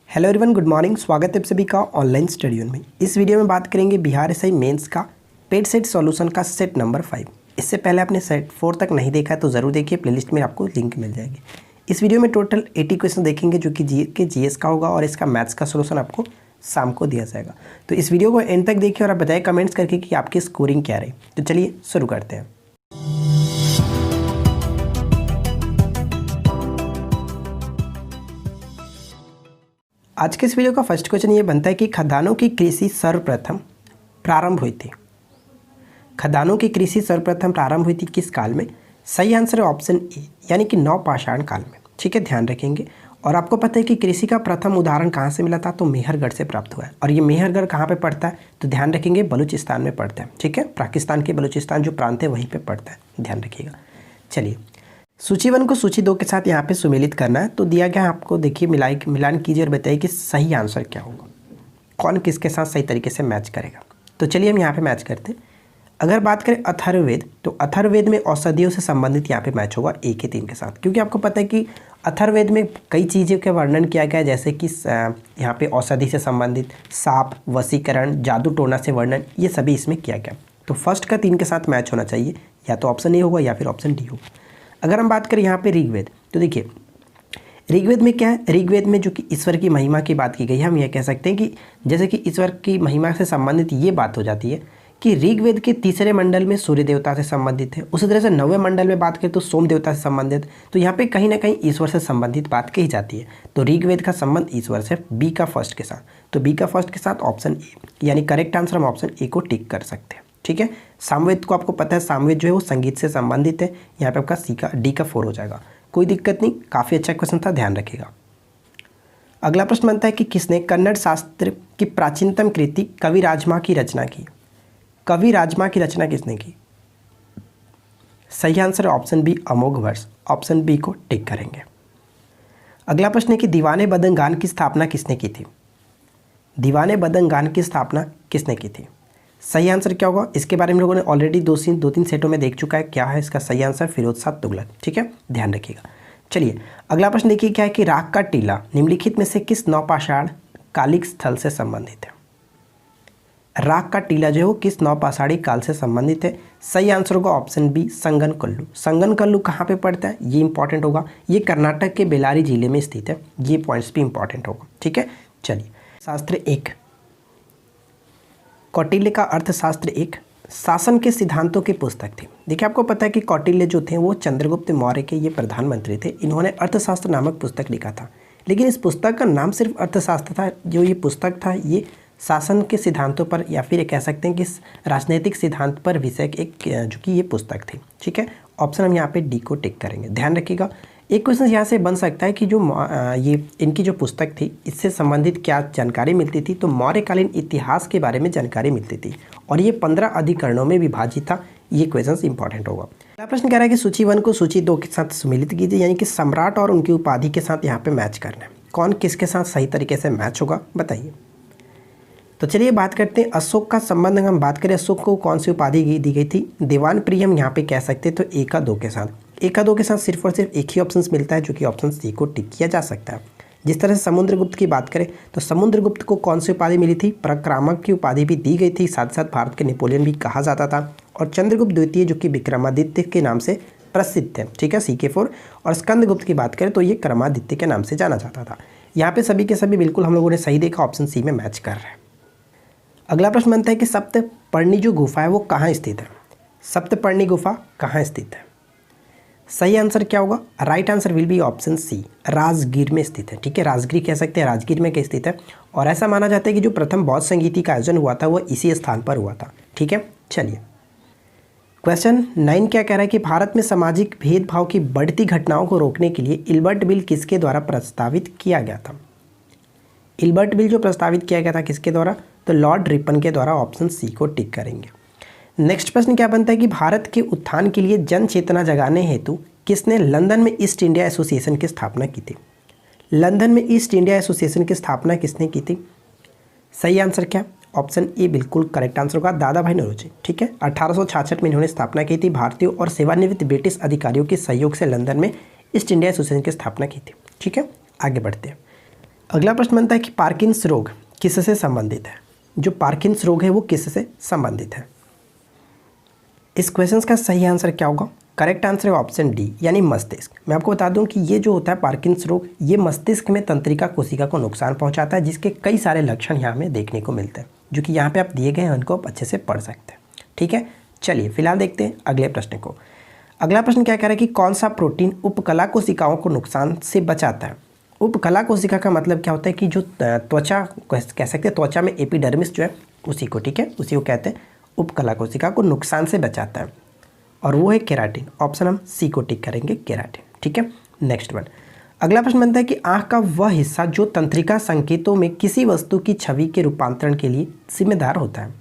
Hello everyone, good morning. स्वागत है आप सभी का ऑनलाइन स्टडी में। इस वीडियो में बात करेंगे बिहार एसआई मेंस का पेड सेट सॉल्यूशन का सेट नंबर 5। इससे पहले आपने सेट 4 तक नहीं देखा है तो ज़रूर देखिए, प्लेलिस्ट में आपको लिंक मिल जाएगी। इस वीडियो में टोटल 80 क्वेश्चन देखेंगे जो कि जीएस का होगा और इसका मैथ्स का सोल्यूशन आपको शाम को दिया जाएगा। तो इस वीडियो को एंड तक देखिए और आप बताइए कमेंट्स करके कि आपकी स्कोरिंग क्या रही। तो चलिए शुरू करते हैं। आज के इस वीडियो का फर्स्ट क्वेश्चन ये बनता है कि खदानों की कृषि सर्वप्रथम प्रारंभ हुई थी। खदानों की कृषि सर्वप्रथम प्रारंभ हुई थी किस काल में? सही आंसर है ऑप्शन ए, यानी कि नवपाषाण काल में। ठीक है, ध्यान रखेंगे। और आपको पता है कि कृषि का प्रथम उदाहरण कहाँ से मिला था? तो मेहरगढ़ से प्राप्त हुआ है। और ये मेहरगढ़ कहाँ पे पड़ता है? तो ध्यान रखेंगे, बलूचिस्तान में पड़ता है। ठीक है, पाकिस्तान के बलूचिस्तान जो प्रांत है वहीं पर पड़ता है, ध्यान रखिएगा। चलिए, सूची 1 को सूची 2 के साथ यहाँ पे सुमेलित करना है। तो दिया गया है आपको, देखिए मिलान कीजिए और बताइए कि सही आंसर क्या होगा, कौन किसके साथ सही तरीके से मैच करेगा। तो चलिए हम यहाँ पे मैच करते हैं। अगर बात करें अथर्ववेद, तो अथर्ववेद में औषधियों से संबंधित यहाँ पे मैच होगा 1 के 3 के साथ, क्योंकि आपको पता है कि अथर्ववेद में कई चीज़ों का वर्णन किया गया है, जैसे कि यहाँ पे औषधि से संबंधित, साप, वशीकरण, जादू टोना से वर्णन, ये सभी इसमें किया गया। तो फर्स्ट का 3 के साथ मैच होना चाहिए, या तो ऑप्शन ए होगा या फिर ऑप्शन डी होगा। अगर हम बात करें यहाँ पे ऋग्वेद, तो देखिए ऋग्वेद में क्या है? ऋग्वेद में जो कि ईश्वर की महिमा की बात की गई है, हम ये कह सकते हैं कि जैसे कि ईश्वर की महिमा से संबंधित ये बात हो जाती है कि ऋग्वेद के 3रे मंडल में सूर्य देवता से संबंधित है। उसी तरह से 9वें मंडल में बात करें तो सोम देवता से संबंधित। तो यहाँ पे कहीं ना कहीं ईश्वर से संबंधित बात कही जाती है। तो ऋग्वेद का संबंध ईश्वर से, बी का फर्स्ट के साथ। तो बी का फर्स्ट के साथ ऑप्शन ए, यानी करेक्ट आंसर हम ऑप्शन ए को टिक कर सकते हैं। ठीक है, सामवेद को आपको पता है, सामवेद जो है वो संगीत से संबंधित है। यहाँ पे आपका सी का डी का 4 हो जाएगा, कोई दिक्कत नहीं, काफ़ी अच्छा क्वेश्चन था, ध्यान रखिएगा। अगला प्रश्न बनता है कि किसने कन्नड़ शास्त्र की प्राचीनतम कृति कविराजमा की रचना की? कविराजमा की रचना किसने की? सही आंसर है ऑप्शन बी, अमोघ वर्ष। ऑप्शन बी को टिक करेंगे। अगला प्रश्न है कि दीवाने बदंगान की स्थापना किसने की थी? दीवाने बदंगान की स्थापना किसने की थी? सही आंसर क्या होगा? इसके बारे में लोगों ने ऑलरेडी 2-3 सेटों में देख चुका है। क्या है इसका सही आंसर? फिरोज शाह तुगलक। ठीक है, ध्यान रखिएगा। चलिए अगला प्रश्न देखिए, क्या है कि राग का टीला निम्नलिखित में से किस नवपाषाण कालिक स्थल से संबंधित है? राग का टीला जो है वो किस नवपाषाणी काल से संबंधित है? सही आंसर होगा ऑप्शन बी, संगनकल्लू। संगनकल्लू कहाँ पे पड़ता है? ये इंपॉर्टेंट होगा, ये कर्नाटक के बेलारी जिले में स्थित है। ये पॉइंट्स भी इंपॉर्टेंट होगा। ठीक है, चलिए शास्त्र 1, कौटिल्य का अर्थशास्त्र 1 शासन के सिद्धांतों की पुस्तक थी। देखिए आपको पता है कि कौटिल्य जो थे वो चंद्रगुप्त मौर्य के ये प्रधानमंत्री थे। इन्होंने अर्थशास्त्र नामक पुस्तक लिखा था, लेकिन इस पुस्तक का नाम सिर्फ अर्थशास्त्र था। जो ये पुस्तक था ये शासन के सिद्धांतों पर, या फिर कह सकते हैं कि राजनीतिक सिद्धांत पर विषय एक जो कि ये पुस्तक थी। ठीक है, ऑप्शन हम यहाँ पे डी को टिक करेंगे। ध्यान रखिएगा, एक क्वेश्चन यहाँ से बन सकता है कि जो ये इनकी जो पुस्तक थी इससे संबंधित क्या जानकारी मिलती थी? तो मौर्यकालीन इतिहास के बारे में जानकारी मिलती थी और ये 15 अधिकरणों में विभाजित था। ये क्वेश्चन इंपॉर्टेंट होगा। अगला प्रश्न कह रहा है कि सूची 1 को सूची 2 के साथ सम्मिलित कीजिए, यानी कि सम्राट और उनकी उपाधि के साथ यहाँ पे मैच करना है। कौन किसके साथ सही तरीके से मैच होगा बताइए। तो चलिए बात करते हैं अशोक का संबंध। हम बात करें अशोक को कौन सी उपाधि दी गई थी? दीवान प्रिय हम यहाँ पे कह सकते हैं। तो 1 का 2 के साथ, 1 का 2 के साथ सिर्फ और सिर्फ एक ही ऑप्शन मिलता है, जो कि ऑप्शन सी को टिक किया जा सकता है। जिस तरह से समुद्रगुप्त की बात करें तो समुद्रगुप्त को कौन सी उपाधि मिली थी? पराक्रमक की उपाधि भी दी गई थी, साथ साथ भारत के नेपोलियन भी कहा जाता था। और चंद्रगुप्त द्वितीय जो कि विक्रमादित्य के नाम से प्रसिद्ध थे। ठीक है, CK 4। और स्कंदगुप्त की बात करें तो ये क्रमादित्य के नाम से जाना जाता था। यहाँ पे सभी के सभी बिल्कुल हम लोगों ने सही देखा, ऑप्शन सी में मैच कर रहे हैं। अगला प्रश्न बनता है कि सप्तपर्णी जो गुफा है वो कहाँ स्थित है? सप्तपर्णी गुफा कहाँ स्थित है? सही आंसर क्या होगा? Right answer will be option C, Rajgir में स्थित है। ठीक है, राजगीर कह सकते हैं, राजगीर में स्थित है। और ऐसा माना जाता है कि जो प्रथम बौद्ध संगीति का आयोजन हुआ था वह इसी स्थान पर हुआ था। ठीक है, चलिए क्वेश्चन 9 क्या कह रहा है कि भारत में सामाजिक भेदभाव की बढ़ती घटनाओं को रोकने के लिए इल्बर्ट बिल किसके द्वारा प्रस्तावित किया गया था? इल्बर्ट बिल जो प्रस्तावित किया गया था किसके द्वारा? तो लॉर्ड रिपन के द्वारा। ऑप्शन सी को टिक करेंगे। नेक्स्ट प्रश्न क्या बनता है कि भारत के उत्थान के लिए जन चेतना जगाने हेतु किसने लंदन में ईस्ट इंडिया एसोसिएशन की स्थापना की थी? लंदन में ईस्ट इंडिया एसोसिएशन की स्थापना किसने की थी? सही आंसर क्या? ऑप्शन ए बिल्कुल करेक्ट आंसर होगा, दादा भाई नौरोजी। ठीक है, 1866 में इन्होंने स्थापना की थी। भारतीयों और सेवानिवृत्त ब्रिटिश अधिकारियों के सहयोग से लंदन में ईस्ट इंडिया एसोसिएशन की स्थापना की थी। ठीक है, आगे बढ़ते हैं। अगला प्रश्न बनता है कि पार्किंस रोग किससे संबंधित है। जो पार्किंस रोग है वो किससे संबंधित है। इस क्वेश्चन का सही आंसर क्या होगा। करेक्ट आंसर है ऑप्शन डी यानी मस्तिष्क। मैं आपको बता दूं कि ये जो होता है पार्किंस रोग, ये मस्तिष्क में तंत्रिका कोशिका को नुकसान पहुंचाता है, जिसके कई सारे लक्षण यहाँ में देखने को मिलते हैं, जो कि यहाँ पे आप दिए गए हैं, उनको आप अच्छे से पढ़ सकते हैं। ठीक है, चलिए फिलहाल देखते हैं अगले प्रश्न को। अगला प्रश्न क्या कह रहा है कि कौन सा प्रोटीन उपकला कोशिकाओं को नुकसान से बचाता है। उपकला कोशिका का मतलब क्या होता है कि जो त्वचा कह सकते हैं, त्वचा में एपिडर्मिस जो है उसी को, ठीक है, उसी को कहते हैं उपकला कोशिका को नुकसान से बचाता है, और वो है केराटिन। ऑप्शन हम सी को टिक करेंगे, केराटिन। ठीक है, नेक्स्ट वन। अगला प्रश्न बनता है कि आँख का वह हिस्सा जो तंत्रिका संकेतों में किसी वस्तु की छवि के रूपांतरण के लिए जिम्मेदार होता है।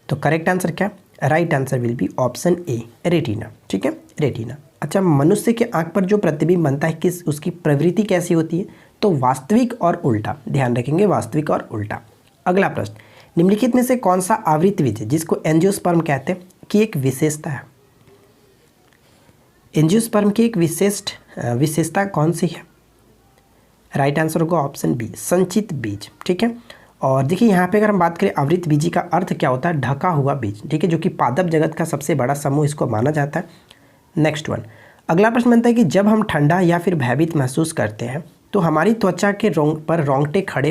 तो करेक्ट आंसर क्या, right answer will be option A, retina. ठीक है, रेटिना। अच्छा, मनुष्य के आँख पर जो प्रतिबिंब बनता है किस उसकी प्रवृत्ति कैसी होती है। तो वास्तविक और उल्टा, ध्यान रखेंगे, वास्तविक और उल्टा। अगला प्रश्न, निम्नलिखित में से कौन सा आवृत्ति बीज जिसको एंजियोस्पर्म कहते हैं की एक विशेषता है। एंजियोस्पर्म की एक विशेषता कौन सी है। राइट आंसर होगा ऑप्शन बी, संचित बीज। ठीक है, और देखिए यहाँ पे अगर हम बात करें आवृत्त बीजी का अर्थ क्या होता है, ढका हुआ बीज। ठीक है, जो कि पादप जगत का सबसे बड़ा समूह इसको माना जाता है। Next one. अगला प्रश्न बनता है कि जब हम ठंडा या फिर भयभीत महसूस करते हैं तो हमारी त्वचा के रोंगटे खड़े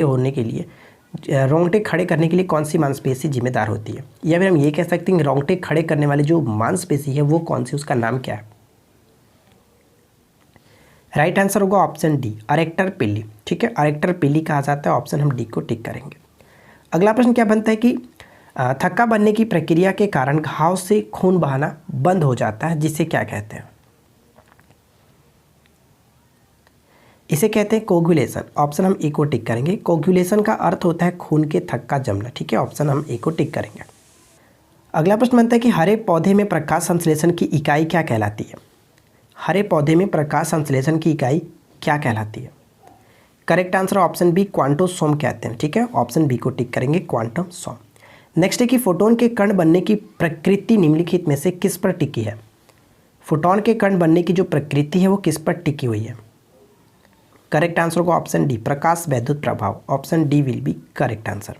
करने के लिए कौन सी मांसपेशी जिम्मेदार होती है। या फिर हम ये कह सकते हैं कि रोंगटे खड़े करने वाली जो मांसपेशी है वो कौन सी, उसका नाम क्या है। राइट आंसर होगा ऑप्शन डी, अरेक्टर पिली। ठीक है, अरेक्टर पिली कहा जाता है। ऑप्शन हम डी को टिक करेंगे। अगला प्रश्न क्या बनता है कि थक्का बनने की प्रक्रिया के कारण घाव से खून बहाना बंद हो जाता है, जिसे क्या कहते हैं। इसे कहते हैं कोगुलेशन। ऑप्शन हम ए को टिक करेंगे। कोगुलेशन का अर्थ होता है खून के थक्का जमना। ठीक है, ऑप्शन हम ए को टिक करेंगे। अगला प्रश्न बनता है कि हरे पौधे में प्रकाश संश्लेषण की इकाई क्या कहलाती है। हरे पौधे में प्रकाश संश्लेषण की इकाई क्या कहलाती है। Correct answer option B, quantasome कहते हैं। ठीक है, ऑप्शन बी को टिक करेंगे, क्वांटोसोम। नेक्स्ट है कि फोटोन के कण बनने की प्रकृति निम्नलिखित में से किस पर टिकी है। फोटोन के कण बनने की जो प्रकृति है वो किस पर टिकी हुई है। करेक्ट आंसर होगा ऑप्शन डी, प्रकाश वैद्युत प्रभाव। Option D will be correct answer.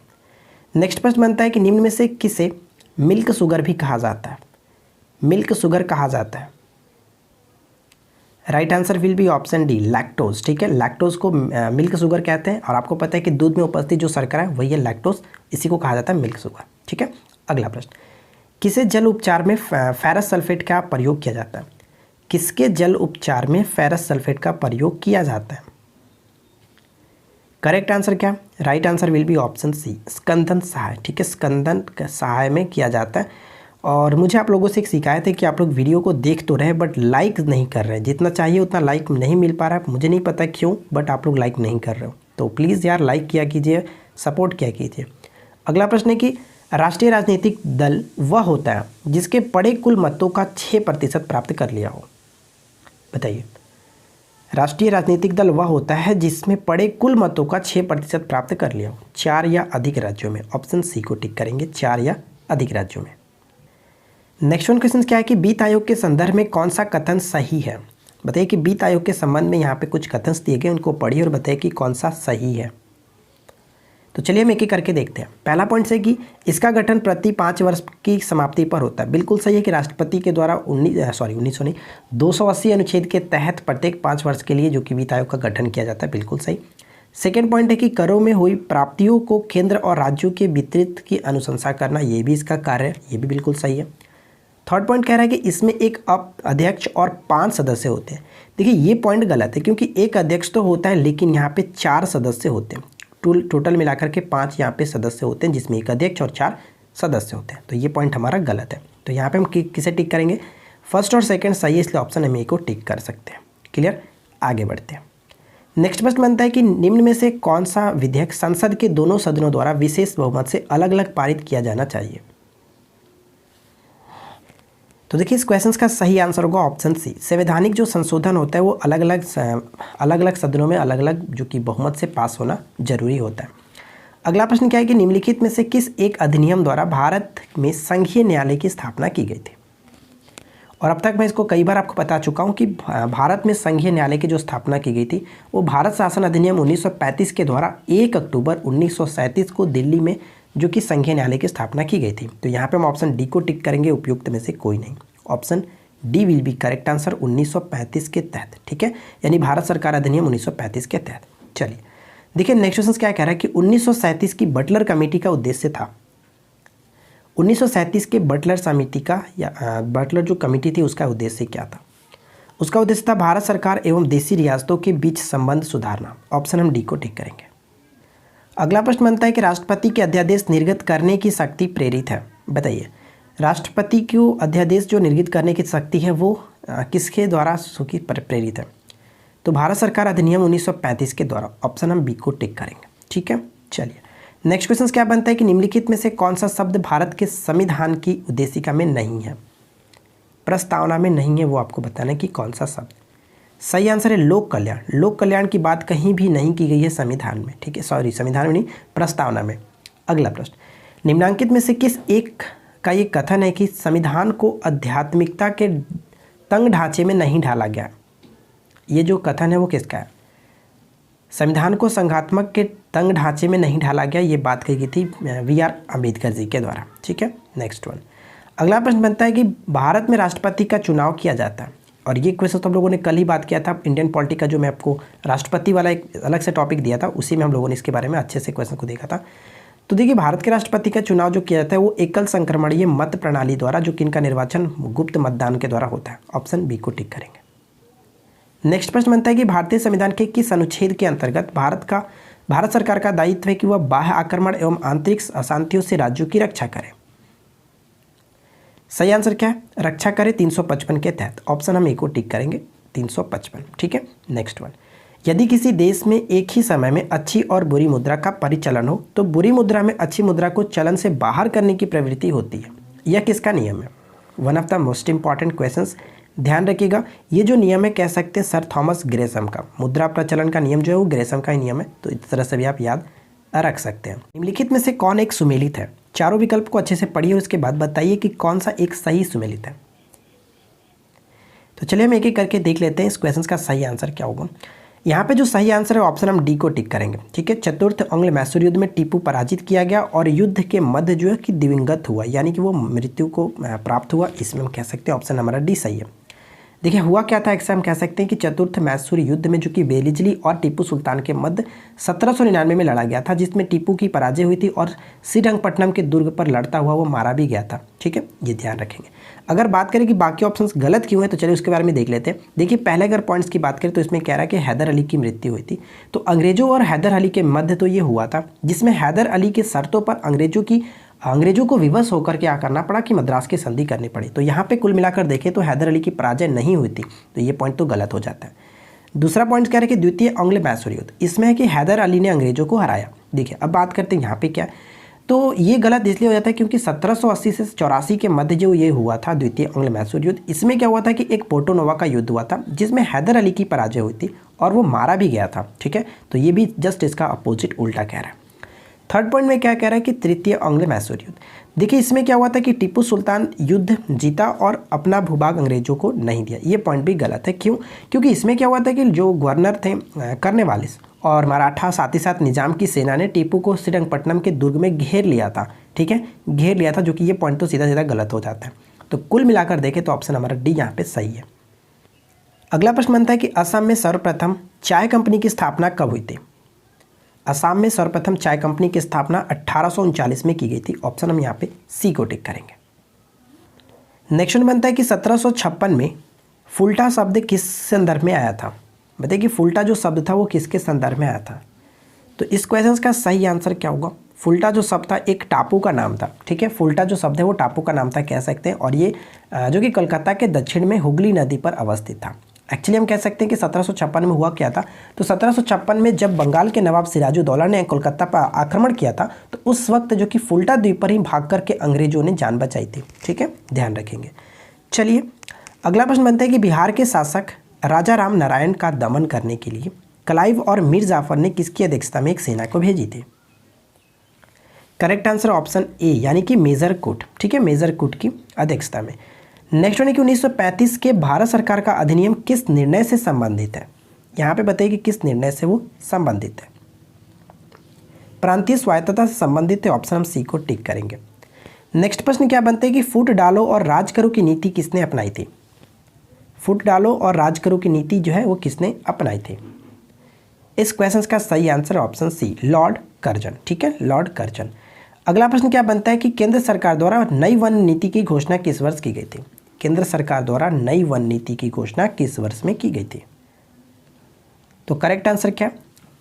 Next प्रश्न बनता है कि निम्न में से किसे मिल्क शुगर भी कहा जाता है। मिल्क शुगर कहा जाता है। Right answer will be option D, lactose. ठीक है, लैक्टोज को मिल्क शुगर कहते हैं, और आपको पता है कि दूध में उपस्थित जो शर्करा है वही है लैक्टोज, इसी को कहा जाता है मिल्क शुगर। ठीक है, अगला प्रश्न, किसे जल उपचार में फेरस सल्फेट का प्रयोग किया जाता है। किसके जल उपचार में फेरस सल्फेट का प्रयोग किया जाता है। करेक्ट आंसर क्या, right answer will be option C, Skandan Sahay. ठीक है, स्कंदन सहाय में किया जाता है। और मुझे आप लोगों से एक शिकायत है कि आप लोग वीडियो को देख तो रहे हैं बट लाइक नहीं कर रहे हैं। जितना चाहिए उतना लाइक नहीं मिल पा रहा है, मुझे नहीं पता क्यों, बट आप लोग लाइक नहीं कर रहे हो। तो प्लीज़ यार लाइक किया कीजिए, सपोर्ट किया कीजिए। अगला प्रश्न है कि राष्ट्रीय राजनीतिक दल वह होता है जिसके पड़े कुल मतों का 6% प्राप्त कर लिया हो। बताइए, राष्ट्रीय राजनीतिक दल वह होता है जिसमें पड़े कुल मतों का 6% प्राप्त कर लिया हो, 4 या अधिक राज्यों में। ऑप्शन सी को टिक करेंगे, 4 या अधिक राज्यों में। नेक्स्ट वन क्वेश्चन क्या है कि वित्त आयोग के संदर्भ में कौन सा कथन सही है। बताइए कि वित्त आयोग के संबंध में यहाँ पे कुछ कथन दिए गए, उनको पढ़िए और बताइए कि कौन सा सही है। तो चलिए हम एक एक करके देखते हैं। पहला पॉइंट है कि इसका गठन प्रति 5 वर्ष की समाप्ति पर होता है। बिल्कुल सही है कि राष्ट्रपति के द्वारा 280 अनुच्छेद के तहत प्रत्येक 5 वर्ष के लिए जो कि वित्त आयोग का गठन किया जाता है। बिल्कुल सही। सेकेंड पॉइंट है कि करों में हुई प्राप्तियों को केंद्र और राज्यों के वितरित की अनुशंसा करना, ये भी इसका कार्य है, ये भी बिल्कुल सही है। थर्ड पॉइंट कह रहा है कि इसमें एक अध्यक्ष और 5 सदस्य होते हैं। देखिए ये पॉइंट गलत है, क्योंकि एक अध्यक्ष तो होता है लेकिन यहाँ पे 4 सदस्य होते हैं। टोटल मिलाकर के 5 यहाँ पे सदस्य होते हैं, जिसमें एक अध्यक्ष और 4 सदस्य होते हैं। तो ये पॉइंट हमारा गलत है। तो यहाँ पे हम किसे टिक करेंगे, फर्स्ट और सेकंड सही है, इसलिए ऑप्शन हम ए को टिक कर सकते हैं। क्लियर, आगे बढ़ते हैं। नेक्स्ट प्रश्न बनता है कि निम्न में से कौन सा विधेयक संसद के दोनों सदनों द्वारा विशेष बहुमत से अलग अलग पारित किया जाना चाहिए। तो देखिए इस क्वेश्चन का सही आंसर होगा ऑप्शन सी, संवैधानिक जो संशोधन होता है वो अलग अलग सदनों में अलग अलग जो कि बहुमत से पास होना जरूरी होता है। अगला प्रश्न क्या है कि निम्नलिखित में से किस एक अधिनियम द्वारा भारत में संघीय न्यायालय की स्थापना की गई थी। और अब तक मैं इसको कई बार आपको बता चुका हूँ कि भारत में संघीय न्यायालय की जो स्थापना की गई थी वो भारत शासन अधिनियम 1935 के द्वारा 1 अक्टूबर 1937 को दिल्ली में जो कि संघीय न्यायालय की स्थापना की गई थी। तो यहाँ पे हम ऑप्शन डी को टिक करेंगे, उपयुक्त में से कोई नहीं। Option D will be correct answer 1935 के तहत, ठीक है, यानी भारत सरकार अधिनियम 1935 के तहत। चलिए देखिए नेक्स्ट क्वेश्चन क्या कह रहा है कि 1937 की बटलर कमेटी का उद्देश्य था। 1937 के बटलर समिति का या बटलर जो कमेटी थी उसका उद्देश्य क्या था? उसका उद्देश्य था भारत सरकार एवं देशी रियासतों के बीच संबंध सुधारना। ऑप्शन हम डी को टिक करेंगे। अगला प्रश्न बनता है कि राष्ट्रपति के अध्यादेश निर्गत करने की शक्ति प्रेरित है। बताइए राष्ट्रपति को अध्यादेश जो निर्गत करने की शक्ति है वो किसके द्वारा प्रेरित है? तो भारत सरकार अधिनियम 1935 के द्वारा। ऑप्शन हम बी को टिक करेंगे, ठीक है। चलिए नेक्स्ट क्वेश्चन क्या बनता है कि निम्नलिखित में से कौन सा शब्द भारत के संविधान की उद्देशिका में नहीं है, प्रस्तावना में नहीं है, वो आपको बताना है कि कौन सा शब्द। सही आंसर है लोक कल्याण। लोक कल्याण की बात कहीं भी नहीं की गई है संविधान में, ठीक है, सॉरी संविधान में नहीं, प्रस्तावना में। अगला प्रश्न, निम्नांकित में से किस एक का ये कथन है कि संविधान को आध्यात्मिकता के तंग ढांचे में नहीं ढाला गया? ये जो कथन है वो किसका है? संविधान को संघात्मक के तंग ढांचे में नहीं ढाला गया, ये बात कही गई थी वी.आर. अम्बेडकर जी के द्वारा, ठीक है। नेक्स्ट वन, अगला प्रश्न बनता है कि भारत में राष्ट्रपति का चुनाव किया जाता है, और ये क्वेश्चन तो हम लोगों ने कल ही बात किया था इंडियन पॉलिटी का, जो मैं आपको राष्ट्रपति वाला एक अलग से टॉपिक दिया था, उसी में हम लोगों ने इसके बारे में अच्छे से क्वेश्चन को देखा था। तो देखिए भारत के राष्ट्रपति का चुनाव जो किया जाता है वो एकल संक्रमणीय मत प्रणाली द्वारा, जो कि इनका निर्वाचन गुप्त मतदान के द्वारा होता है। ऑप्शन बी को टिक करेंगे। नेक्स्ट प्रश्न बनता है कि भारतीय संविधान के किस अनुच्छेद के अंतर्गत भारत सरकार का दायित्व है कि वह बाह्य आक्रमण एवं आंतरिक अशांतियों से राज्यों की रक्षा करे? सही आंसर क्या है? रक्षा करे 355 के तहत। ऑप्शन हम ए को टिक करेंगे, 355, ठीक है। नेक्स्ट वन, यदि किसी देश में एक ही समय में अच्छी और बुरी मुद्रा का परिचालन हो तो बुरी मुद्रा में अच्छी मुद्रा को चलन से बाहर करने की प्रवृत्ति होती है। यह किसका नियम है? One of the most important questions, ध्यान रखिएगा। ये जो नियम है कह सकते हैं सर थॉमस ग्रेसम का। मुद्रा प्रचलन का नियम जो है वो ग्रेसम का ही नियम है, तो इस तरह से भी आप याद रख सकते हैं। निम्नलिखित में से कौन एक सुमेलित है? चारों विकल्प को अच्छे से पढ़िए और उसके बाद बताइए कि कौन सा एक सही सुमेलित है। तो चलिए हम एक एक करके देख लेते हैं इस क्वेश्चन का सही आंसर क्या होगा। यहाँ पे जो सही आंसर है ऑप्शन हम डी को टिक करेंगे, ठीक है। चतुर्थ आंग्ल मैसूर युद्ध में टीपू पराजित किया गया और युद्ध के मध्य जो है कि दिवंगत हुआ, यानी कि वो मृत्यु को प्राप्त हुआ। इसमें हम कह सकते हैं ऑप्शन हमारा डी सही है। देखिए हुआ क्या था, एक हम कह सकते हैं कि चतुर्थ मैसूर युद्ध में जो कि बेलिजली और टीपू सुल्तान के मध्य 1799 में लड़ा गया था, जिसमें टीपू की पराजय हुई थी और श्रीरंगपट्टनम के दुर्ग पर लड़ता हुआ वो मारा भी गया था, ठीक है, ये ध्यान रखेंगे। अगर बात करें कि बाकी ऑप्शंस गलत क्यों हैं तो चलिए उसके बारे में देख लेते हैं। देखिए पहले अगर पॉइंट्स की बात करें तो इसमें कह रहा है कि हैदर अली की मृत्यु हुई थी, तो अंग्रेजों और हैदर अली के मध्य तो ये हुआ था, जिसमें हैदर अली के शर्तों पर अंग्रेजों को विवश होकर क्या करना पड़ा कि मद्रास की संधि करनी पड़ी। तो यहाँ पे कुल मिलाकर देखें तो हैदर अली की पराजय नहीं हुई थी, तो ये पॉइंट तो गलत हो जाता है। दूसरा पॉइंट कह रहे हैं कि द्वितीय आंग्ल मैसूर युद्ध, इसमें है कि हैदर अली ने अंग्रेजों को हराया। देखिए अब बात करते हैं यहाँ पे क्या, तो ये गलत इसलिए हो जाता है क्योंकि 1780 से 84 के मध्य जो ये हुआ था द्वितीय आंग्ल मैसूर युद्ध, इसमें क्या हुआ था कि एक पोर्टो नोवा का युद्ध हुआ था जिसमें हैदर अली की पराजय हुई थी और वो मारा भी गया था, ठीक है। तो ये भी जस्ट इसका अपोजिट उल्टा कह रहा है। थर्ड पॉइंट में क्या कह रहा है कि तृतीय आंग्ल मैसूर युद्ध, देखिए इसमें क्या हुआ था कि टीपू सुल्तान युद्ध जीता और अपना भूभाग अंग्रेजों को नहीं दिया। ये पॉइंट भी गलत है, क्यों? क्योंकि इसमें क्या हुआ था कि जो गवर्नर थे कर्नवालिस और मराठा साथ ही साथ निजाम की सेना ने टीपू को श्रीरंगपट्टनम के दुर्ग में घेर लिया था, ठीक है, घेर लिया था, जो कि ये पॉइंट तो सीधा सीधा गलत हो जाता है। तो कुल मिलाकर देखें तो ऑप्शन हमारा डी यहाँ पे सही है। अगला प्रश्न बनता है कि असम में सर्वप्रथम चाय कंपनी की स्थापना कब हुई थी? असम में सर्वप्रथम चाय कंपनी की स्थापना 1839 में की गई थी। ऑप्शन हम यहाँ पे सी को टिक करेंगे। नेक्स्ट बनता है कि 1756 में फुल्टा शब्द किस संदर्भ में आया था? बताइए कि फुल्टा जो शब्द था वो किसके संदर्भ में आया था? तो इस क्वेश्चन का सही आंसर क्या होगा? फुल्टा जो शब्द था एक टापू का नाम था, ठीक है, फुल्टा जो शब्द है वो टापू का नाम था कह सकते हैं, और ये जो कि कोलकाता के दक्षिण में हुगली नदी पर अवस्थित था। एक्चुअली हम कह सकते हैं कि 1756 में हुआ क्या था, तो 1756 में जब बंगाल के नवाब सिराजुद्दौला ने कोलकाता पर आक्रमण किया था तो उस वक्त जो कि फुल्टा द्वीप पर ही भाग करके अंग्रेजों ने जान बचाई थी, ठीक है, ध्यान रखेंगे। चलिए अगला प्रश्न बनता है कि बिहार के शासक राजा राम नारायण का दमन करने के लिए क्लाइव और मीर जाफर ने किसकी अध्यक्षता में एक सेना को भेजी थी? करेक्ट आंसर ऑप्शन ए यानी कि मेजर कोट, ठीक है, मेजर कोट की अध्यक्षता में। नेक्स्ट वन है कि 1935 के भारत सरकार का अधिनियम किस निर्णय से संबंधित है। यहाँ पे बताइए कि किस निर्णय से वो संबंधित है। प्रांतीय स्वायत्तता से संबंधित है, ऑप्शन हम सी को टिक करेंगे। नेक्स्ट प्रश्न क्या बनते हैं कि फूट डालो और राज करो की नीति किसने अपनाई थी। फूट डालो और राज करो की नीति जो है वो किसने अपनाई थी। इस क्वेश्चन का सही answer option C, Lord Curzon. ठीक है, लॉर्ड कर्जन। अगला प्रश्न क्या बनता है कि केंद्र सरकार द्वारा नई वन नीति की घोषणा किस वर्ष की गई थी। केंद्र सरकार द्वारा नई वन नीति की घोषणा किस वर्ष में की गई थी। तो करेक्ट आंसर क्या,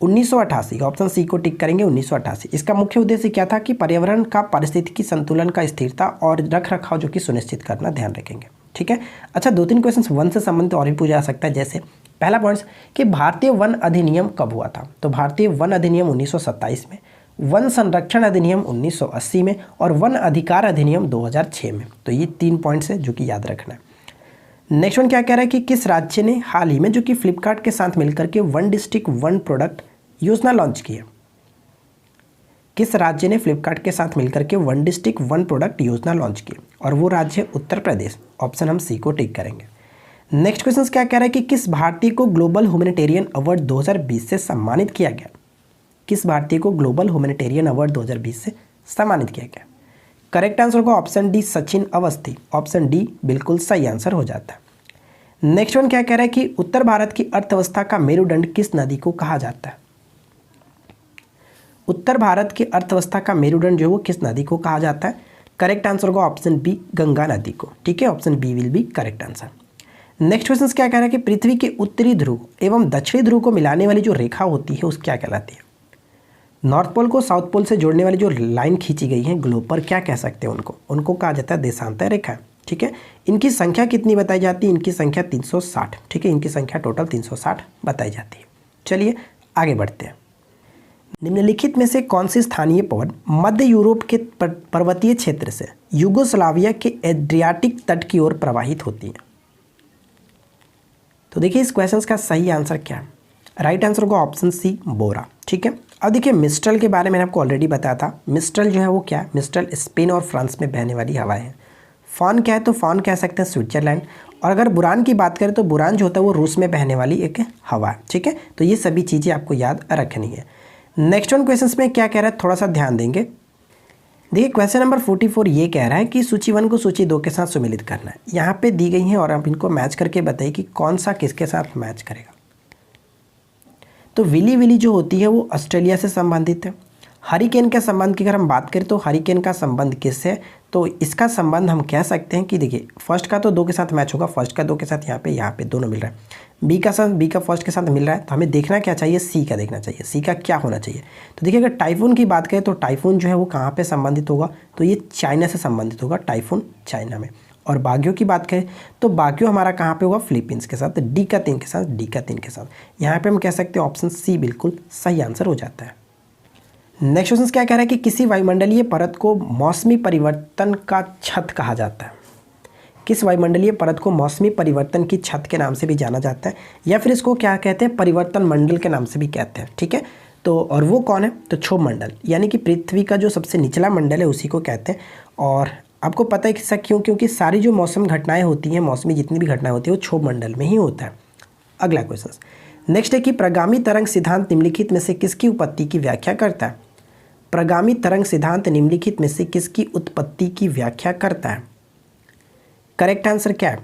1988, ऑप्शन सी को टिक करेंगे, 1988। इसका मुख्य उद्देश्य क्या था कि पर्यावरण का पारिस्थितिकी संतुलन का स्थिरता और रख रखाव जो कि सुनिश्चित करना, ध्यान रखेंगे। ठीक है। अच्छा, 2-3 क्वेश्चन वन से संबंधित और भी पूछा जा सकता है। जैसे पहला पॉइंट कि भारतीय वन अधिनियम कब हुआ था। तो भारतीय वन अधिनियम 1927 में, वन संरक्षण अधिनियम 1980 में और वन अधिकार अधिनियम 2006 में। तो ये 3 पॉइंट्स है जो कि याद रखना है। नेक्स्ट वन क्या कह रहा है कि किस राज्य ने हाल ही में जो कि फ्लिपकार्ट के साथ मिलकर के वन डिस्ट्रिक्ट वन प्रोडक्ट योजना लॉन्च की है। किस राज्य ने फ्लिपकार्ट के साथ मिलकर के वन डिस्ट्रिक्ट वन प्रोडक्ट योजना लॉन्च की, और वो राज्य है उत्तर प्रदेश। ऑप्शन हम सी को टिक करेंगे। नेक्स्ट क्वेश्चन क्या कह रहा है कि किस भारतीय को ग्लोबल ह्यूमैनिटेरियन अवार्ड 2020 से सम्मानित किया गया। किस भारतीय को ग्लोबल ह्यूमैनिटेरियन अवार्ड 2020 से सम्मानित किया गया। करेक्ट आंसर होगा option D, Sachin Awasthi. Option D बिल्कुल सही आंसर हो जाता है। नेक्स्ट वन क्या कह रहा है कि उत्तर भारत की अर्थव्यवस्था का मेरुदंड किस नदी को कहा जाता है। उत्तर भारत की अर्थव्यवस्था का मेरुदंड जो है वो किस नदी को कहा जाता है। करेक्ट आंसर होगा ऑप्शन बी, गंगा नदी को। ठीक है, option B will be correct answer. Next question क्या कह रहा है कि पृथ्वी के उत्तरी ध्रुव एवं दक्षिणी ध्रुव को मिलाने वाली जो रेखा होती है उस क्या कहलाती है। नॉर्थ पोल को साउथ पोल से जोड़ने वाली जो लाइन खींची गई है ग्लोब पर, क्या कह सकते हैं उनको कहा जाता है देशांतर रेखा। ठीक है, इनकी संख्या कितनी बताई जाती है। इनकी संख्या 360। ठीक है, इनकी संख्या टोटल 360 बताई जाती है। चलिए आगे बढ़ते हैं। निम्नलिखित में से कौन सी स्थानीय पवन मध्य यूरोप के पर्वतीय क्षेत्र से यूगोस्लाविया के एड्रियाटिक तट की ओर प्रवाहित होती है। तो देखिए इस क्वेश्चन का सही आंसर क्या है। राइट आंसर होगा ऑप्शन सी, बोरा। ठीक है, अब देखिए मिस्ट्रल के बारे में मैंने आपको ऑलरेडी बताया था। मिस्ट्रल जो है वो क्या है, मिस्ट्रल स्पेन और फ्रांस में बहने वाली हवाएं है। फॉन क्या है, तो फॉन कह सकते हैं स्विट्जरलैंड। और अगर बुरान की बात करें तो बुरान जो होता है वो रूस में बहने वाली एक हवा है। ठीक है, तो ये सभी चीज़ें आपको याद रखनी है। नेक्स्ट वन क्वेश्चन में क्या कह रहा है, थोड़ा सा ध्यान देंगे। देखिए क्वेश्चन नंबर 44 ये कह रहा है कि सूची 1 को सूची 2 के साथ सुमेलित करना है। यहाँ पे दी गई हैं और आप इनको मैच करके बताइए कि कौन सा किसके साथ मैच करेगा। तो विली विली जो होती है वो ऑस्ट्रेलिया से संबंधित है। हरिकेन के संबंध की अगर हम बात करें तो हरिकेन का संबंध किससे है, तो इसका संबंध हम कह सकते हैं कि देखिए फर्स्ट का तो 2 के साथ मैच होगा, फर्स्ट का 2 के साथ यहाँ पे दोनों मिल रहा है। बी का फर्स्ट के साथ मिल रहा है, तो हमें देखना क्या चाहिए, सी का देखना चाहिए। सी का क्या होना चाहिए, तो देखिए अगर टाइफून की बात करें तो टाइफून जो है वो कहाँ पे संबंधित होगा, तो ये चाइना से संबंधित होगा, टाइफून चाइना में। और बाग्यो की बात करें तो बाग्यो हमारा कहाँ पे होगा, फिलीपींस के साथ। डी का 3 के साथ यहाँ पे हम कह सकते हैं ऑप्शन सी बिल्कुल सही आंसर हो जाता है। नेक्स्ट क्वेश्चन क्या कह रहा है कि किसी वायुमंडलीय परत को मौसमी परिवर्तन का छत कहा जाता है। किस वायुमंडलीय परत को मौसमी परिवर्तन की छत के नाम से भी जाना जाता है, या फिर इसको क्या कहते हैं, परिवर्तन मंडल के नाम से भी कहते हैं। ठीक है, तो और वो कौन है, तो क्षोभ मंडल, यानी कि पृथ्वी का जो सबसे निचला मंडल है उसी को कहते हैं। और आपको पता है कि क्यों, क्योंकि सारी जो मौसम घटनाएं होती हैं, मौसमी जितनी भी घटनाएं होती है वो क्षोभ मंडल में ही होता है। अगला क्वेश्चन नेक्स्ट है कि प्रगामी तरंग सिद्धांत निम्नलिखित में से किसकी उत्पत्ति की व्याख्या करता है। प्रगामी तरंग सिद्धांत निम्नलिखित में से किसकी उत्पत्ति की व्याख्या करता है। करेक्ट आंसर क्या है,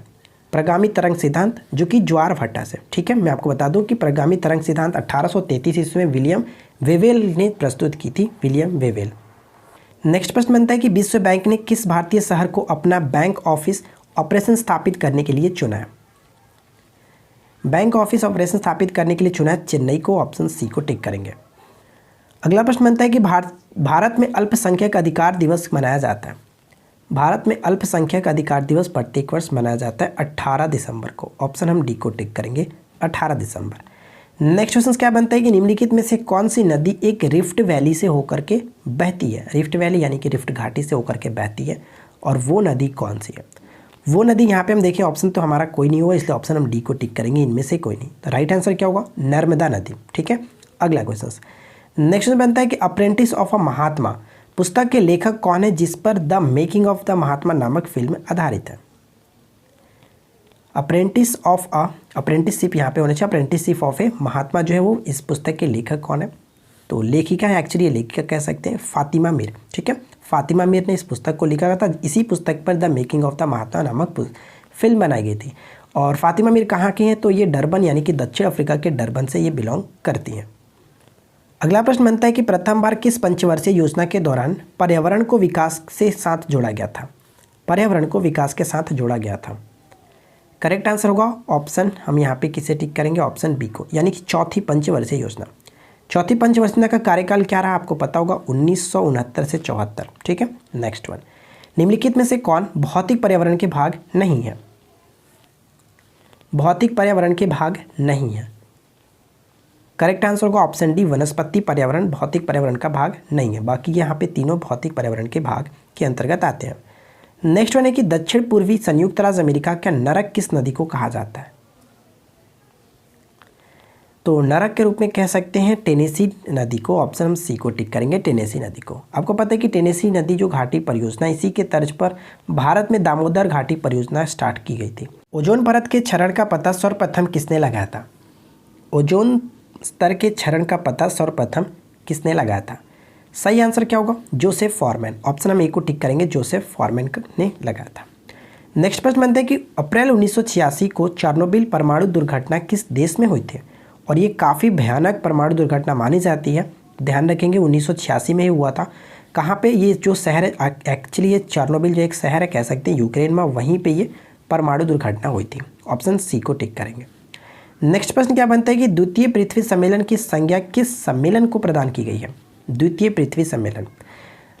प्रगामी तरंग सिद्धांत, जो कि ज्वार भट्टा से। ठीक है, मैं आपको बता दूं कि प्रगामी तरंग सिद्धांत 1833 ईस्वी में विलियम वेवेल ने प्रस्तुत की थी, विलियम वेवेल। नेक्स्ट प्रश्न बनता है कि विश्व बैंक ने किस भारतीय शहर को अपना बैंक ऑफिस ऑपरेशन स्थापित करने के लिए चुना है। बैंक ऑफिस ऑपरेशन स्थापित करने के लिए चुना है चेन्नई को। ऑप्शन सी को टिक करेंगे। अगला प्रश्न बनता है कि भारत में अल्पसंख्यक अधिकार दिवस मनाया जाता है। भारत में अल्पसंख्यक अधिकार दिवस प्रत्येक वर्ष मनाया जाता है 18 दिसंबर को। ऑप्शन हम डी को टिक करेंगे, 18 दिसंबर। नेक्स्ट क्वेश्चन क्या बनता है कि निम्नलिखित में से कौन सी नदी एक रिफ्ट वैली से होकर के बहती है। रिफ्ट वैली यानी कि रिफ्ट घाटी से होकर के बहती है, और वो नदी कौन सी है। वो नदी यहाँ पे हम देखें ऑप्शन तो हमारा कोई नहीं होगा, इसलिए ऑप्शन हम डी को टिक करेंगे, इनमें से कोई नहीं। तो राइट आंसर क्या होगा, नर्मदा नदी। ठीक है, अगला क्वेश्चन नेक्स्ट बनता है कि अप्रेंटिस ऑफ अ महात्मा पुस्तक के लेखक कौन है, जिस पर द मेकिंग ऑफ द महात्मा नामक फिल्म आधारित है। अप्रेंटिसशिप यहाँ पे होना चाहिए, अप्रेंटिसशिप ऑफ ए महात्मा जो है वो इस पुस्तक के लेखक कौन है? तो लेखिका है, एक्चुअली ये लेखिका कह सकते हैं फातिमा मीर। ठीक है, फातिमा मीर ने इस पुस्तक को लिखा था। इसी पुस्तक पर द मेकिंग ऑफ द महात्मा नामक फिल्म बनाई गई थी। और फातिमा मीर कहाँ की हैं? तो ये डरबन यानी कि दक्षिण अफ्रीका के डरबन से ये बिलोंग करती हैं। अगला प्रश्न बनता है कि प्रथम बार किस पंचवर्षीय योजना के दौरान पर्यावरण को विकास से साथ जोड़ा गया था? पर्यावरण को विकास के साथ जोड़ा गया था। करेक्ट आंसर होगा ऑप्शन, हम यहाँ पे किसे टिक करेंगे? ऑप्शन बी को, यानी कि चौथी पंचवर्षीय योजना। चौथी पंचवर्षीय का कार्यकाल क्या रहा आपको पता होगा? 1969 से 74। ठीक है, नेक्स्ट वन, निम्नलिखित में से कौन भौतिक पर्यावरण के भाग नहीं है? भौतिक पर्यावरण के भाग नहीं है। करेक्ट आंसर होगा ऑप्शन डी, वनस्पति पर्यावरण भौतिक पर्यावरण का भाग नहीं है। बाकी यहाँ पे तीनों भौतिक पर्यावरण के भाग के अंतर्गत आते हैं। नेक्स्ट वन है कि दक्षिण पूर्वी संयुक्त राज्य अमेरिका का नरक किस नदी को कहा जाता है? तो नरक के रूप में कह सकते हैं टेनेसी नदी को। ऑप्शन हम सी को टिक करेंगे, टेनेसी नदी को। आपको पता है कि टेनेसी नदी जो घाटी परियोजना, इसी के तर्ज पर भारत में दामोदर घाटी परियोजना स्टार्ट की गई थी। ओजोन परत के क्षरण का पता सर्वप्रथम किसने लगाया था? ओजोन स्तर के क्षरण का पता सर्वप्रथम किसने लगाया था? सही आंसर क्या होगा? Joseph foreman. ऑप्शन हम ए को टिक करेंगे, जोसेफ फॉरमैन ने लगाया था। नेक्स्ट प्रश्न बनता है कि अप्रैल 1986 को चेर्नोबिल परमाणु दुर्घटना किस देश में हुई थी? और ये काफ़ी भयानक परमाणु दुर्घटना मानी जाती है। ध्यान रखेंगे 1986 में ही हुआ था। कहाँ पे? ये जो शहर है, एक्चुअली ये चेर्नोबिल जो एक शहर है कह सकते हैं यूक्रेन में, वहीं पे ये परमाणु दुर्घटना हुई थी। ऑप्शन सी को टिक करेंगे। नेक्स्ट प्रश्न क्या बनता है कि द्वितीय पृथ्वी सम्मेलन की संज्ञा किस सम्मेलन को प्रदान की गई है? द्वितीय पृथ्वी सम्मेलन,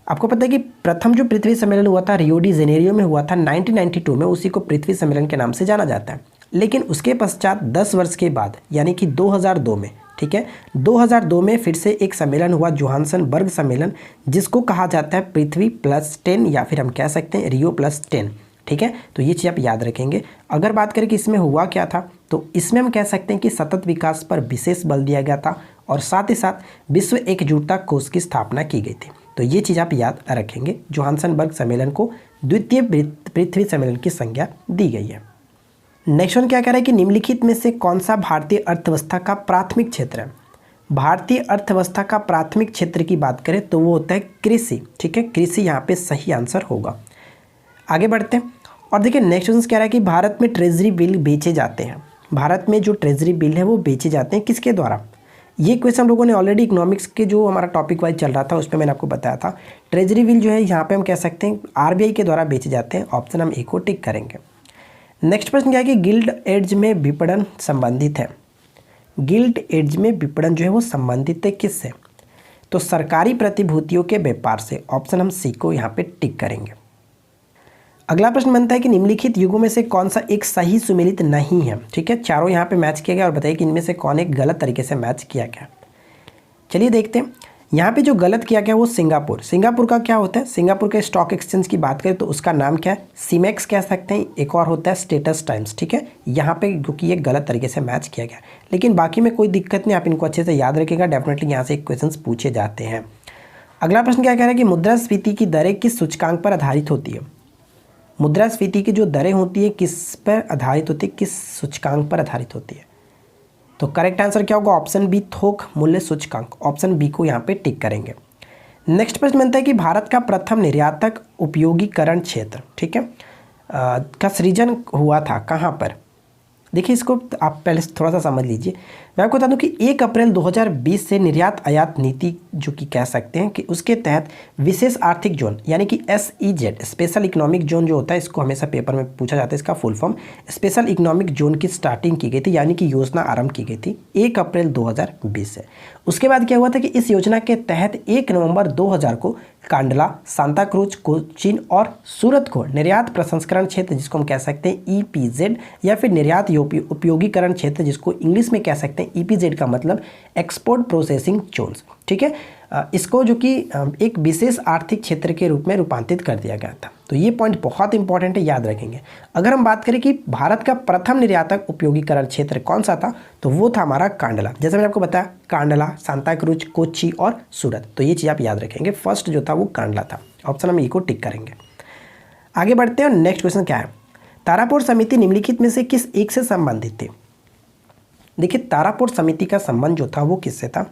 आपको पता है कि प्रथम जो पृथ्वी सम्मेलन हुआ था रियो डी जेनेरियो में हुआ था 1992 में, उसी को पृथ्वी सम्मेलन के नाम से जाना जाता है। लेकिन उसके पश्चात 10 वर्ष के बाद यानी कि 2002 में, ठीक है, 2002 में फिर से एक सम्मेलन हुआ, जोहान्सनबर्ग सम्मेलन, जिसको कहा जाता है पृथ्वी प्लस 10 या फिर हम कह सकते हैं रियो प्लस 10। ठीक है, तो ये चीज़ आप याद रखेंगे। अगर बात करें कि इसमें हुआ क्या था, तो इसमें हम कह सकते हैं कि सतत विकास पर विशेष बल दिया गया था और साथ ही साथ विश्व एकजुटता कोष की स्थापना की गई थी। तो ये चीज़ आप याद रखेंगे। जोहान्सनबर्ग सम्मेलन को द्वितीय पृथ्वी सम्मेलन की संज्ञा दी गई है। नेक्स्ट वन क्या कह रहा है कि निम्नलिखित में से कौन सा भारतीय अर्थव्यवस्था का प्राथमिक क्षेत्र है? भारतीय अर्थव्यवस्था का प्राथमिक क्षेत्र की बात करें तो वो होता है कृषि। ठीक है, कृषि यहाँ पे सही आंसर होगा। आगे बढ़ते हैं और देखिए नेक्स्ट क्वेश्चन कह रहा है कि भारत में ट्रेजरी बिल बेचे जाते हैं। भारत में जो ट्रेजरी बिल है वो बेचे जाते हैं किसके द्वारा? ये क्वेश्चन हम लोगों ने ऑलरेडी इकोनॉमिक्स के जो हमारा टॉपिक वाइज चल रहा था उसमें मैंने आपको बताया था। ट्रेजरी बिल जो है यहाँ पे हम कह सकते हैं आरबीआई के द्वारा बेचे जाते हैं। ऑप्शन हम ए को टिक करेंगे। नेक्स्ट प्रश्न क्या है कि गिल्ड एज में विपणन संबंधित है। गिल्ड एज में विपणन जो है वो संबंधित है किससे? तो सरकारी प्रतिभूतियों के व्यापार से। ऑप्शन हम सी को यहाँ पे टिक करेंगे। अगला प्रश्न बनता है कि निम्नलिखित युगों में से कौन सा एक सही सुमेलित नहीं है? ठीक है, चारों यहाँ पे मैच किया गया और बताइए कि इनमें से कौन एक गलत तरीके से मैच किया गया। चलिए देखते हैं। यहाँ पे जो गलत किया गया वो सिंगापुर। सिंगापुर का क्या होता है? सिंगापुर के स्टॉक एक्सचेंज की बात करें तो उसका नाम क्या है? सीमेक्स कह सकते हैं। एक और होता है स्टेटस टाइम्स। ठीक है, यहाँ पे क्योंकि ये गलत तरीके से मैच किया गया, लेकिन बाकी में कोई दिक्कत नहीं, आप इनको अच्छे से याद रखिएगा। डेफिनेटली यहाँ से क्वेश्चन पूछे जाते हैं। अगला प्रश्न क्या कह रहा है कि मुद्रास्फीति की दरें किस सूचकांक पर आधारित होती है? मुद्रास्फीति की जो दरें होती है किस पर आधारित होती है, किस सूचकांक पर आधारित होती है? तो करेक्ट आंसर क्या होगा? ऑप्शन बी, थोक मूल्य सूचकांक। ऑप्शन बी को यहाँ पे टिक करेंगे। नेक्स्ट प्रश्न बनता है कि भारत का प्रथम निर्यातक उपयोगीकरण क्षेत्र, ठीक है, का सृजन हुआ था कहाँ पर? देखिए इसको आप पहले थोड़ा सा समझ लीजिए। मैं आपको बता दूं कि 1 अप्रैल 2020 से निर्यात आयात नीति जो कि कह सकते हैं कि उसके तहत विशेष आर्थिक जोन यानी कि SEZ स्पेशल इकोनॉमिक जोन जो होता है, इसको हमेशा पेपर में पूछा जाता है, इसका full form special economic zone की स्टार्टिंग की गई थी, यानी कि योजना आरंभ की गई थी 1 अप्रैल 2020 से। उसके बाद क्या हुआ था कि इस योजना के तहत 1 नवंबर 2000 को कांडला, सांता क्रूज, कोचीन और सूरत को निर्यात प्रसंस्करण क्षेत्र जिसको हम कह सकते हैं EPZ या फिर निर्यात उपयोगीकरण क्षेत्र जिसको इंग्लिश में कह सकते हैं EPZ का मतलब एक्सपोर्ट प्रोसेसिंग जोन्स, ठीक है, इसको जो कि एक विशेष आर्थिक क्षेत्र के रूप में रूपांतरित कर दिया गया था। तो ये पॉइंट बहुत इंपॉर्टेंट है, याद रखेंगे। अगर हम बात करें कि भारत का प्रथम निर्यातक उपयोगीकरण क्षेत्र कौन सा था, तो वो था हमारा कांडला। जैसे मैंने आपको बताया कांडला, सांता क्रूज, कोच्चि और सूरत। तो ये चीज़ आप याद रखेंगे। फर्स्ट जो था वो कांडला था। ऑप्शन हम ई को टिक करेंगे। आगे बढ़ते हैं। नेक्स्ट क्वेश्चन क्या है? तारापुर समिति निम्नलिखित में से किस एक से संबंधित थी? देखिए तारापुर समिति का संबंध जो था वो किससे था?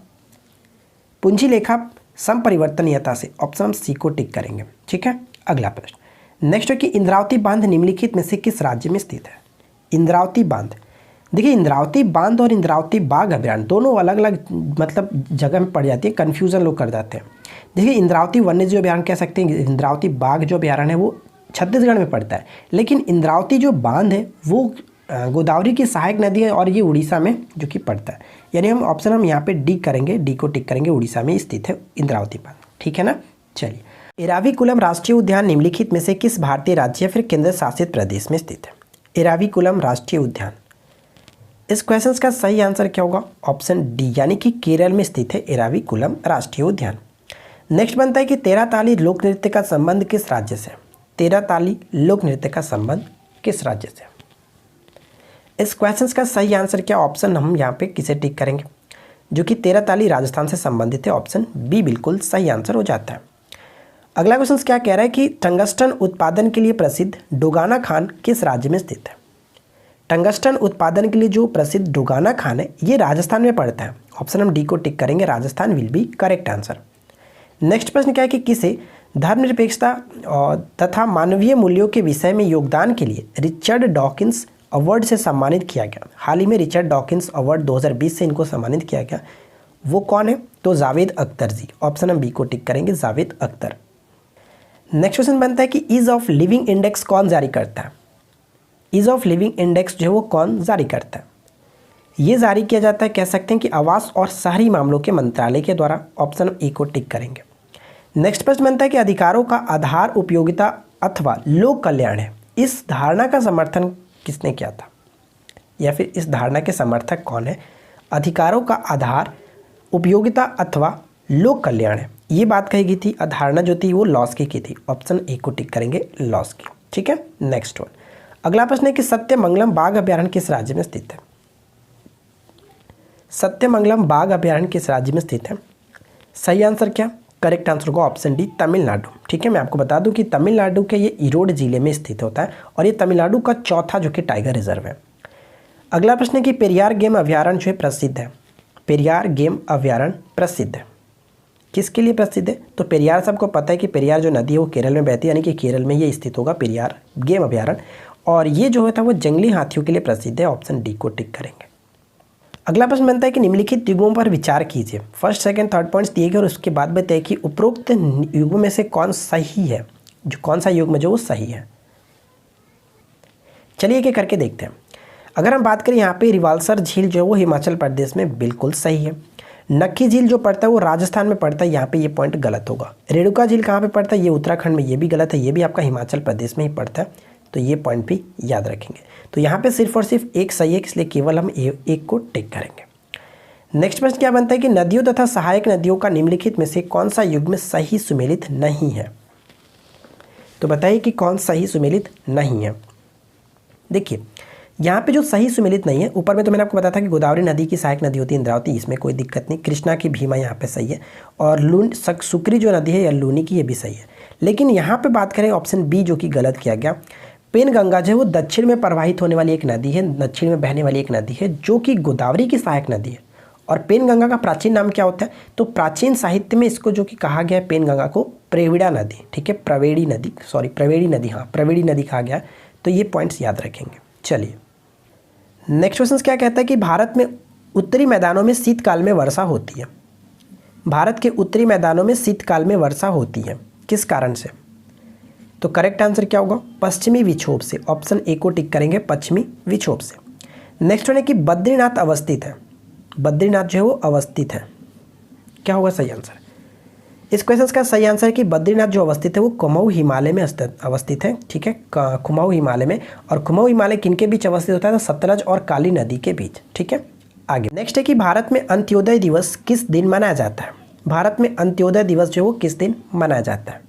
पूंजी लेखा संपरिवर्तनीयता से। ऑप्शन हम सी को टिक करेंगे। ठीक है, अगला प्रश्न नेक्स्ट है कि इंद्रावती बांध निम्नलिखित में से किस राज्य में स्थित है? इंद्रावती बांध, देखिए इंद्रावती बांध और इंद्रावती बाघ अभयारण्य दोनों अलग अलग मतलब जगह में पड़ जाती है, कन्फ्यूज़न लोग कर जाते हैं। देखिए इंद्रावती वन्यजीव अभयारण्य कह सकते हैं, इंद्रावती बाघ जो अभयारण्य है वो छत्तीसगढ़ में पड़ता है, लेकिन इंद्रावती जो बांध है वो गोदावरी की सहायक नदी है और ये उड़ीसा में जो कि पड़ता है। यानी हम ऑप्शन हम यहाँ पे डी करेंगे, डी को टिक करेंगे, उड़ीसा में स्थित है इंद्रावती बांध। ठीक है ना। चलिए, एराविकुलम राष्ट्रीय उद्यान निम्नलिखित में से किस भारतीय राज्य या फिर केंद्र शासित प्रदेश में स्थित है? एराविकुलम राष्ट्रीय उद्यान, इस क्वेश्चन का सही आंसर क्या होगा? ऑप्शन डी, यानी कि केरल में स्थित है एराविकुलम राष्ट्रीय उद्यान। नेक्स्ट बनता है कि तेराताली लोक नृत्य का संबंध किस राज्य से? तेराताली लोक नृत्य का संबंध किस राज्य से? इस क्वेश्चन का सही आंसर क्या? ऑप्शन हम यहाँ पे किसे टिक करेंगे? जो कि तेराताली राजस्थान से संबंधित है। ऑप्शन बी बिल्कुल सही आंसर हो जाता है। अगला क्वेश्चन क्या कह रहा है कि टंगस्टन उत्पादन के लिए प्रसिद्ध डोगाना खान किस राज्य में स्थित है? टंगस्टन उत्पादन के लिए जो प्रसिद्ध डोगाना खान है ये राजस्थान में पड़ता है। ऑप्शन हम डी को टिक करेंगे, Rajasthan will be correct answer. Next प्रश्न क्या है कि किसे धर्मनिरपेक्षता तथा मानवीय मूल्यों के विषय में योगदान के लिए रिचर्ड डॉकिंस अवार्ड से सम्मानित किया गया? हाल ही में रिचर्ड डॉकिंस अवार्ड 2020 से इनको सम्मानित किया गया, वो कौन है? तो जावेद अख्तर जी। ऑप्शन हम बी को टिक करेंगे, जावेद अख्तर। नेक्स्ट क्वेश्चन बनता है कि ईज ऑफ लिविंग इंडेक्स कौन जारी करता है? ईज ऑफ लिविंग इंडेक्स जो है वो कौन जारी करता है? ये जारी किया जाता है, कह सकते हैं कि आवास और शहरी मामलों के मंत्रालय के द्वारा। ऑप्शन ए को टिक करेंगे। नेक्स्ट प्रश्न बनता है कि अधिकारों का आधार उपयोगिता अथवा लोक कल्याण है, इस धारणा का समर्थन किसने किया था? या फिर इस धारणा के समर्थक कौन है? अधिकारों का आधार उपयोगिता अथवा लोक कल्याण है, ये बात कही गई थी। धारणा जो थी वो लॉस की थी। ऑप्शन ए को टिक करेंगे, लॉस की। ठीक है, नेक्स्ट वन। अगला प्रश्न है कि सत्यमंगलम बाघ अभयारण्य किस राज्य में स्थित है? सत्यमंगलम बाघ अभयारण्य किस राज्य में स्थित है? सही आंसर क्या? करेक्ट आंसर होगा ऑप्शन डी, तमिलनाडु। ठीक है, मैं आपको बता दूं कि तमिलनाडु के ये ईरोड जिले में स्थित होता है और ये तमिलनाडु का चौथा जो कि टाइगर रिजर्व है। अगला प्रश्न है कि पेरियार गेम अभयारण्य जो है प्रसिद्ध है। पेरियार गेम अभयारण्य प्रसिद्ध है, किसके लिए प्रसिद्ध है? तो पेरियार सबको पता है कि पेरियार जो नदी है वो केरल में बहती है, यानी कि केरल में ये स्थित होगा पेरियार गेम अभयारण्य। और ये जो है वो जंगली हाथियों के लिए प्रसिद्ध है। ऑप्शन डी को टिक करेंगे। अगला प्रश्न बनता है कि निम्नलिखित युगों पर विचार कीजिए। फर्स्ट सेकंड थर्ड पॉइंट्स दिए गए और उसके बाद बताइए कि उपरोक्त युगों में से कौन सही है, जो कौन सा युग में जो वो सही है। चलिए एक करके देखते हैं। अगर हम बात करें यहाँ पे रिवाल्सर झील जो है वो हिमाचल प्रदेश में बिल्कुल सही है। नक्की झील जो पड़ता है वो राजस्थान में पड़ता है, यहाँ पे ये पॉइंट गलत होगा। रेणुका झील कहाँ पे पड़ता है? ये उत्तराखंड में, ये भी गलत है, ये भी आपका हिमाचल प्रदेश में ही पड़ता है, तो ये पॉइंट भी याद रखेंगे। तो यहाँ पे सिर्फ और सिर्फ एक सही है, इसलिए केवल हम एक को टिक करेंगे। नेक्स्ट प्रश्न क्या बनता है कि नदियों तथा सहायक नदियों का निम्नलिखित में से कौन सा युग में सही सुमेलित नहीं है? तो बताइए कि कौन सही सुमेलित नहीं है। देखिए यहाँ पे जो सही सुमेलित नहीं है, ऊपर में तो मैंने आपको बताया था कि गोदावरी नदी की सहायक नदी होती है इंद्रावती, इसमें कोई दिक्कत नहीं। कृष्णा की भीमा यहाँ पे सही है, और सुक्री जो नदी है या लूनी की, ये भी सही है। लेकिन यहाँ पे बात करें ऑप्शन बी जो कि गलत किया गया। पेनगंगा जो है वो दक्षिण में प्रवाहित होने वाली एक नदी है, दक्षिण में बहने वाली एक नदी है जो कि गोदावरी की सहायक नदी है। और पेनगंगा का प्राचीन नाम क्या होता है? तो प्राचीन साहित्य में इसको जो कि कहा गया है पेनगंगा को प्रेविड़ा नदी। ठीक है, प्रवेड़ी नदी, सॉरी प्रवेड़ी नदी, हाँ प्रवेड़ी नदी कहा गया। तो ये पॉइंट्स याद रखेंगे। चलिए नेक्स्ट क्वेश्चन क्या कहता है कि भारत में उत्तरी मैदानों में शीतकाल में वर्षा होती है। भारत के उत्तरी मैदानों में शीतकाल में वर्षा होती है, किस कारण से? तो करेक्ट आंसर क्या होगा? पश्चिमी विक्षोभ से। ऑप्शन ए को टिक करेंगे, पश्चिमी विक्षोभ से। नेक्स्ट वन है कि बद्रीनाथ अवस्थित है। बद्रीनाथ जो है वो अवस्थित है, क्या होगा सही आंसर? इस क्वेश्चन का सही आंसर है कि बद्रीनाथ जो अवस्थित है वो कुमाऊं हिमालय में अवस्थित है। ठीक है, कुमाऊं हिमालय में। और कुमाऊं हिमालय किनके बीच अवस्थित होता है? तो सतलज और काली नदी के बीच। ठीक है, आगे नेक्स्ट है कि भारत में अंत्योदय दिवस किस दिन मनाया जाता है? भारत में अंत्योदय दिवस जो है वो किस दिन मनाया जाता है?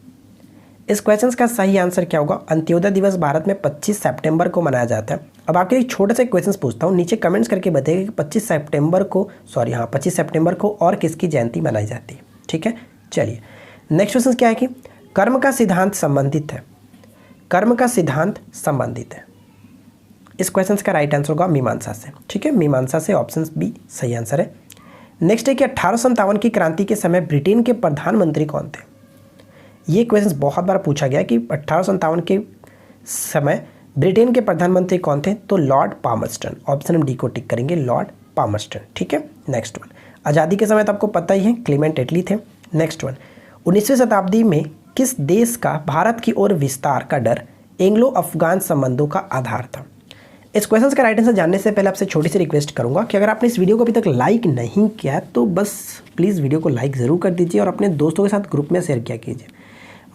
इस क्वेश्चन का सही आंसर क्या होगा? अंत्योदय दिवस भारत में 25 सितंबर को मनाया जाता है। अब आपके लिए छोटे से क्वेश्चन पूछता हूँ, नीचे कमेंट्स करके बताइए कि 25 सितंबर को और किसकी जयंती मनाई जाती है। ठीक है, चलिए नेक्स्ट क्वेश्चन क्या है कि कर्म का सिद्धांत संबंधित है। कर्म का सिद्धांत संबंधित है, इस क्वेश्चन का राइट आंसर होगा मीमांसा से। ठीक है, मीमांसा से, ऑप्शन बी सही आंसर है। नेक्स्ट है कि 1857 की क्रांति के समय ब्रिटेन के प्रधानमंत्री कौन थे। ये क्वेश्चन बहुत बार पूछा गया कि 1857 के समय ब्रिटेन के प्रधानमंत्री कौन थे, तो लॉर्ड पामर्स्टन। ऑप्शन डी को टिक करेंगे, लॉर्ड पामर्स्टन। ठीक है, नेक्स्ट वन, आज़ादी के समय तो आपको पता ही है क्लीमेंट एटली थे। नेक्स्ट वन, 19वीं शताब्दी में किस देश का भारत की ओर विस्तार का डर एंग्लो अफगान संबंधों का आधार था। इस क्वेश्चन का राइट आंसर जानने से पहले आपसे छोटी सी रिक्वेस्ट करूंगा कि अगर आपने इस वीडियो को अभी तक लाइक नहीं किया है तो बस प्लीज़ वीडियो को लाइक ज़रूर कर दीजिए और अपने दोस्तों के साथ ग्रुप में शेयर किया कीजिए।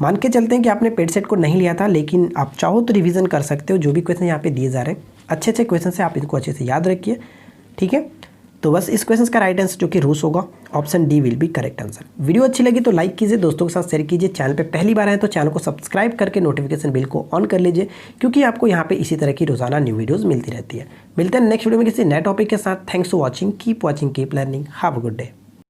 मान के चलते हैं कि आपने पेड सेट को नहीं लिया था, लेकिन आप चाहो तो रिवीजन कर सकते हो। जो भी क्वेश्चन यहाँ पे दिए जा रहे हैं अच्छे अच्छे क्वेश्चन से, आप इनको अच्छे से याद रखिए। ठीक है, तो बस इस क्वेश्चन का राइट आंसर जो कि रूस होगा, option D will be correct answer. Video अच्छी लगी तो लाइक कीजिए, दोस्तों के साथ शेयर कीजिए। चैनल पे पहली बार आए तो चैनल को सब्सक्राइब करके नोटिफिकेशन बिल को ऑन कर लीजिए, क्योंकि आपको यहाँ पे इसी तरह की रोजाना न्यू वीडियोस मिलती रहती है। मिलते हैं नेक्स्ट वीडियो में किसी नए टॉपिक के साथ। Thanks for watching, keep watching, keep learning, have a good day.